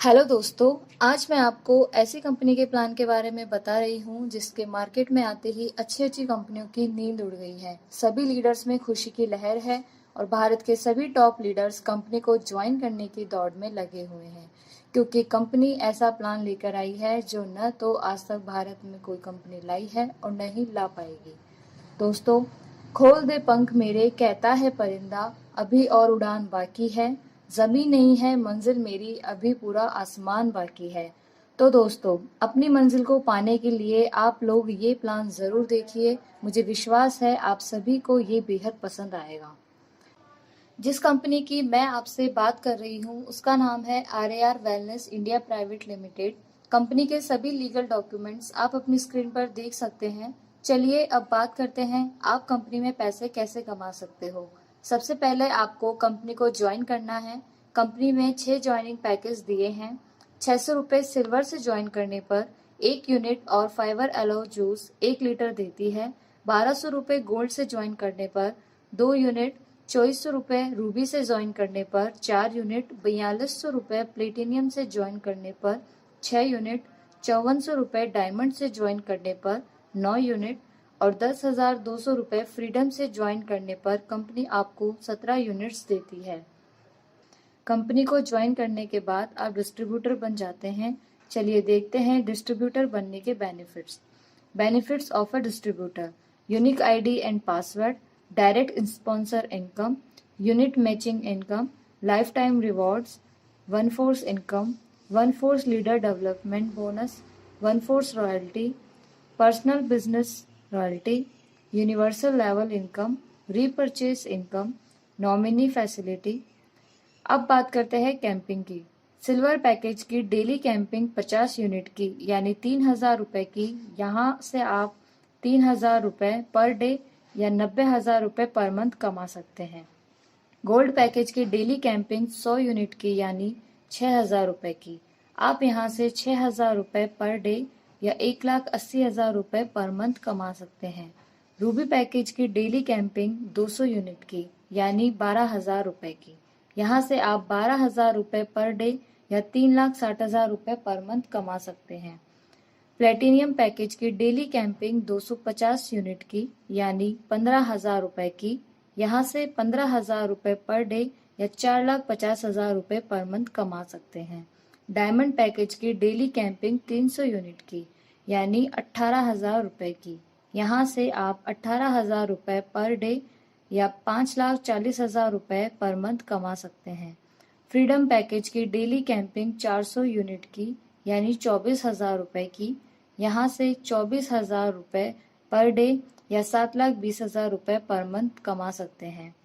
Hello दोस्तों, आज मैं आपको ऐसी कंपनी के प्लान के बारे में बता रही हूँ जिसके मार्केट में आते ही अच्छी अच्छी कंपनियों की नींद उड़ गई है। सभी लीडर्स में खुशी की लहर है और भारत के सभी टॉप लीडर्स कंपनी को ज्वाइन करने की दौड़ में लगे हुए हैं, क्योंकि कंपनी ऐसा प्लान लेकर आई है जो न तो आज तक भारत में कोई कंपनी लाई है और न ही ला पाएगी। दोस्तों, खोल दे पंख मेरे कहता है परिंदा, अभी और उड़ान बाकी है। ज़मीं नहीं है मंजिल मेरी, अभी पूरा आसमान बाकी है। तो दोस्तों, अपनी मंजिल को पाने के लिए आप लोग ये प्लान ज़रूर देखिए। मुझे विश्वास है आप सभी को ये बेहद पसंद आएगा। जिस कंपनी की मैं आपसे बात कर रही हूँ उसका नाम है RAR wellness India private limited. Company के सभी लीगल डॉक्यूमेंट्स आप अपनी स्क्रीन पर देख सकते हैं। चलिए अब बात करते हैं आप कंपनी में पैसे कैसे कमा सकते हो। सबसे पहले आपको कंपनी को ज्वाइन करना है। कंपनी में 6 ज्वाइनिंग पैकेज दिए हैं। 600 रुपये सिल्वर से ज्वाइन करने पर 1 यूनिट और फाइबर एलो जूस 1 लीटर देती है। 1200 रुपये गोल्ड से ज्वाइन करने पर 2 यूनिट, 2400 रुपये रूबी से ज्वाइन करने पर 4 यूनिट, 4200 रुपये प्लेटिनियम से ज्वाइन करने पर 6 यूनिट, 5400 रुपये डायमंड से ज्वाइन करने पर 9 यूनिट और 10,200 रुपये फ्रीडम से ज्वाइन करने पर कंपनी आपको 17 यूनिट्स देती है। कंपनी को ज्वाइन करने के बाद आप डिस्ट्रीब्यूटर बन जाते हैं। चलिए देखते हैं डिस्ट्रीब्यूटर बनने के benefits. Benefits of a distributor: unique ID and password, direct sponsor income, unit matching income, life time rewards, one force income, one force leader development bonus, one force royalty, personal business royalty, universal level income, repurchase income, nominee facility. अब बात करते हैं camping की। Silver package की daily camping 50 unit की यानी 3,000 रुपये की। यहाँ से आप 3,000 रुपये पर डे या 90,000 रुपये पर मंथ कमा सकते हैं। गोल्ड पैकेज की डेली कैंपिंग 100 यूनिट की यानी 6,000 रुपये की। आप यहाँ से 6,000 रुपये पर डे या 1,80,000 रुपये पर मंथ कमा सकते हैं। रूबी पैकेज की डेली कैंपिंग 200 यूनिट की यानी 12,000 रुपये की। यहाँ से आप 12,000 रुपये पर डे या 3,60,000 रुपये पर मंथ कमा सकते हैं। प्लेटिनियम पैकेज की डेली कैंपिंग 250 यूनिट की यानी 15,000 रुपये की। यहाँ से 15,000 रुपये पर डे या 4,50,000 रुपये पर मंथ कमा सकते हैं। डायमंड पैकेज की डेली कैंपिंग 300 यूनिट की यानी 18,000 रुपये की। यहाँ से आप 18,000 रुपये पर डे या 5,40,000 रुपये पर मंथ कमा सकते हैं। फ्रीडम पैकेज की डेली कैंपिंग 400 यूनिट की यानी 24,000 रुपये की। यहाँ से 24,000 रुपये पर डे या 7,20,000 रुपये पर मंथ कमा सकते हैं।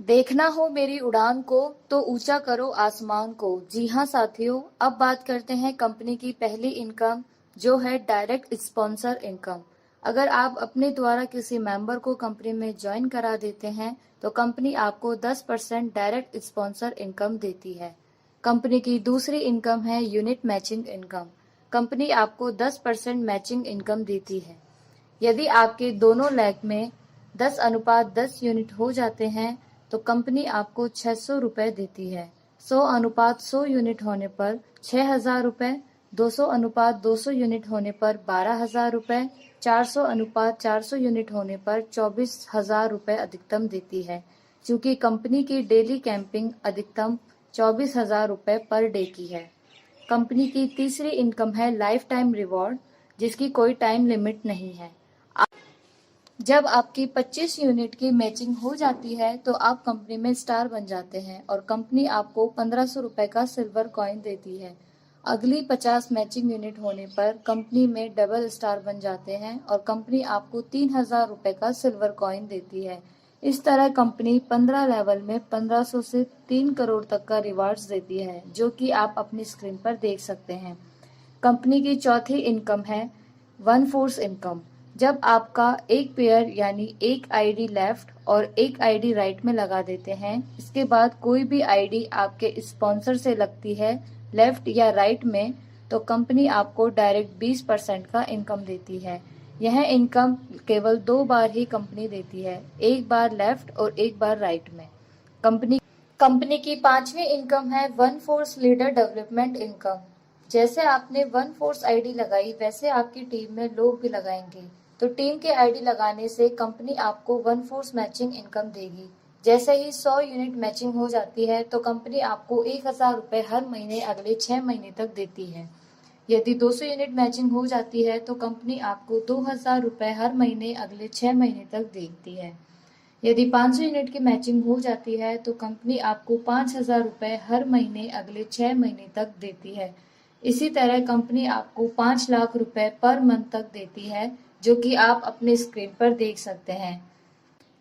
देखना हो मेरी उड़ान को तो ऊंचा करो आसमान को। जी हाँ साथियों, अब बात करते हैं कंपनी की पहली इनकम जो है डायरेक्ट स्पॉन्सर इनकम। अगर आप अपने द्वारा किसी मेंबर को कंपनी में ज्वाइन करा देते हैं तो कंपनी आपको 10% डायरेक्ट स्पॉन्सर इनकम देती है। कंपनी की दूसरी इनकम है यूनिट मैचिंग इनकम। कंपनी आपको 10% मैचिंग इनकम देती है। यदि आपके दोनों लेग में 10:10 यूनिट हो जाते हैं तो कंपनी आपको 600 रुपये देती है। 100:100 यूनिट होने पर 6,000 रुपये, 200:200 यूनिट होने पर 12,000 रुपये, 400:400 यूनिट होने पर 24,000 रुपये अधिकतम देती है। चूंकि कंपनी की डेली कैंपिंग अधिकतम 24,000 रुपये पर डे की है। कंपनी की तीसरी इनकम है लाइफ टाइम रिवॉर्ड, जिसकी कोई टाइम लिमिट नहीं है। जब आपकी 25 यूनिट की मैचिंग हो जाती है तो आप कंपनी में स्टार बन जाते हैं और कंपनी आपको 1,500 रुपये का सिल्वर कॉइन देती है। अगली 50 मैचिंग यूनिट होने पर कंपनी में डबल स्टार बन जाते हैं और कंपनी आपको 3,000 रुपये का सिल्वर कॉइन देती है। इस तरह कंपनी 15 लेवल में 1,500 से 3 करोड़ तक का रिवार्ड्स देती है, जो कि आप अपनी स्क्रीन पर देख सकते हैं। कंपनी की चौथी इनकम है वन फोर्स इनकम। जब आपका एक पेयर यानी एक आईडी लेफ्ट और एक आईडी राइट में लगा देते हैं, इसके बाद कोई भी आईडी आपके स्पॉन्सर से लगती है लेफ्ट या राइट में, तो कंपनी आपको डायरेक्ट 20% का इनकम देती है। यह इनकम केवल 2 बार ही कंपनी देती है, एक बार लेफ्ट और एक बार राइट में। कंपनी कंपनी की पांचवी इनकम है one force leader development income. जैसे आपने वन फोर्स आईडी लगाई वैसे आपकी टीम में लोग भी लगाएंगे, तो टीम के आईडी लगाने से कंपनी आपको वन फोर्स मैचिंग इनकम देगी। जैसे ही 100 यूनिट मैचिंग हो जाती है तो कंपनी आपको 1,000 रुपये हर महीने अगले 6 महीने तक देती है। यदि 200 यूनिट मैचिंग हो जाती है तो कंपनी आपको 2,000 रुपये हर महीने अगले 6 महीने तक देती है। यदि 500 यूनिट की मैचिंग हो जाती है तो कंपनी आपको 5,000 रुपये हर महीने अगले 6 महीने तक देती है। इसी तरह कंपनी आपको 5 लाख रुपए पर मंथ तक देती है, जो कि आप अपने स्क्रीन पर देख सकते हैं।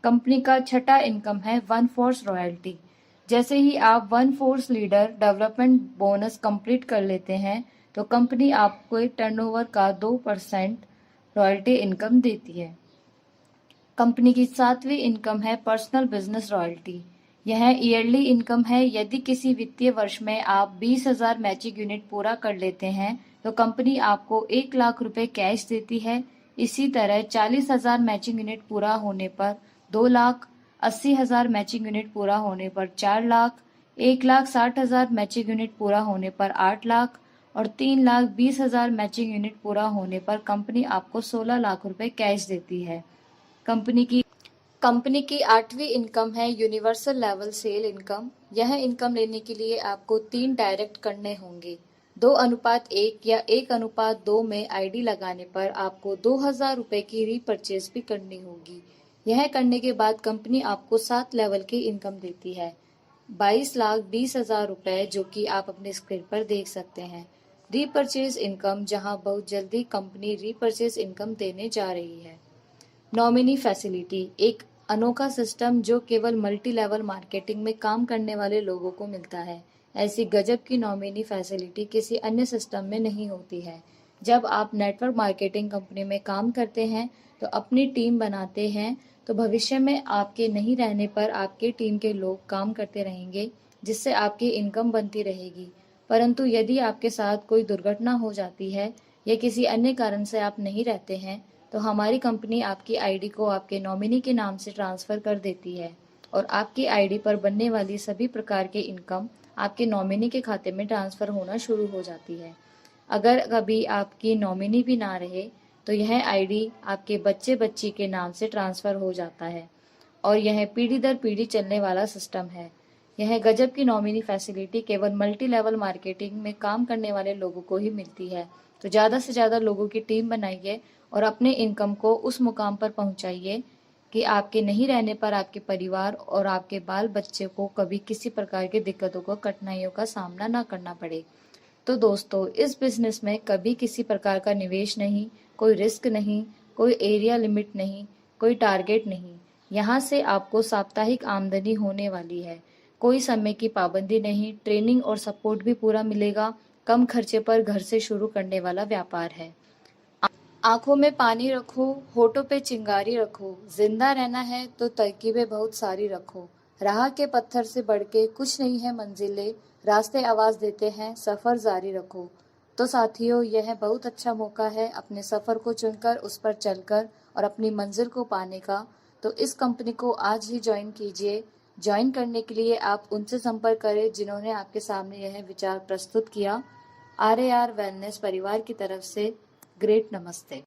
कंपनी का छठा इनकम है वन फोर्स रॉयल्टी। जैसे ही आप one force leader development bonus complete कर लेते हैं तो कंपनी आपको एक टर्नओवर का 2% रॉयल्टी इनकम देती है। कंपनी की सातवीं इनकम है पर्सनल बिजनेस रॉयल्टी। यह ईयरली इनकम है। यदि किसी वित्तीय वर्ष में आप 20,000 मैचिंग यूनिट पूरा कर लेते हैं तो कंपनी आपको 1 लाख रुपए कैश देती है। इसी तरह 40,000 मैचिंग यूनिट पूरा होने पर 2 लाख, 80,000 मैचिंग यूनिट पूरा होने पर 4 लाख, 1,60,000 मैचिंग यूनिट पूरा होने पर 8 लाख और 3,20,000 मैचिंग यूनिट पूरा होने पर कंपनी आपको 16 लाख रुपए कैश देती है। कंपनी की आठवीं इनकम है यूनिवर्सल लेवल सेल इनकम। यह इनकम लेने के लिए आपको 3 डायरेक्ट करने होंगे। 2:1 या 1:2 में आईडी लगाने पर आपको 2,000 रुपए की रीपरचेज भी करनी होगी। यह करने के बाद कंपनी आपको 7 लेवल की इनकम देती है, 22,20,000 रुपए, जो कि आप अपने स्क्रीन पर देख सकते हैं। रीपरचेज इनकम, जहां बहुत जल्दी कंपनी रीपरचेज इनकम देने जा रही है। नॉमिनी फैसिलिटी एक अनोखा सिस्टम जो केवल मल्टी लेवल मार्केटिंग में काम करने वाले लोगों को मिलता है। ऐसी गजब की नॉमिनी फैसिलिटी किसी अन्य सिस्टम में नहीं होती है। जब आप नेटवर्क मार्केटिंग कंपनी में काम करते हैं तो अपनी टीम बनाते हैं, तो भविष्य में आपके नहीं रहने पर आपके टीम के लोग काम करते रहेंगे, जिससे आपकी इनकम बनती रहेगी। परंतु यदि आपके साथ कोई दुर्घटना हो जाती है या किसी अन्य कारण से आप नहीं रहते हैं तो हमारी कंपनी आपकी आईडी को आपके नॉमिनी के नाम से ट्रांसफर कर देती है और आपकी आईडी पर बनने वाली सभी प्रकार के इनकम आपके नॉमिनी के खाते में ट्रांसफर होना शुरू हो जाती है। अगर कभी आपकी नॉमिनी भी ना रहे तो यह आईडी आपके बच्चे बच्ची के नाम से ट्रांसफर हो जाता है और यह पीढ़ी दर पीढ़ी चलने वाला सिस्टम है। यह गजब की नॉमिनी फैसिलिटी केवल मल्टी लेवल मार्केटिंग में काम करने वाले लोगों को ही मिलती है। तो ज़्यादा से ज़्यादा लोगों की टीम बनाइए और अपने इनकम को उस मुकाम पर पहुंचाइए कि आपके नहीं रहने पर आपके परिवार और आपके बाल बच्चे को कभी किसी प्रकार की दिक्कतों को, कठिनाइयों का सामना ना करना पड़े। तो दोस्तों, इस बिजनेस में कभी किसी प्रकार का निवेश नहीं, कोई रिस्क नहीं, कोई एरिया लिमिट नहीं, कोई टारगेट नहीं। यहाँ से आपको साप्ताहिक आमदनी होने वाली है। कोई समय की पाबंदी नहीं, ट्रेनिंग और सपोर्ट भी पूरा मिलेगा। कम खर्चे पर घर से शुरू करने वाला व्यापार है। आंखों में पानी रखो, होठों पे चिंगारी रखो, जिंदा रहना है तो तरकीबें बहुत सारी रखो। राह के पत्थर से बढ़ के कुछ नहीं है मंजिलें, रास्ते आवाज देते हैं सफर जारी रखो। तो साथियों, यह बहुत अच्छा मौका है अपने सफर को चुनकर उस पर चलकर और अपनी मंजिल को पाने का। तो इस कंपनी को आज ही ज्वाइन कीजिए। ज्वाइन करने के लिए आप उनसे संपर्क करें जिन्होंने आपके सामने यह विचार प्रस्तुत किया। RAR वेलनेस परिवार की तरफ से ग्रेट नमस्ते।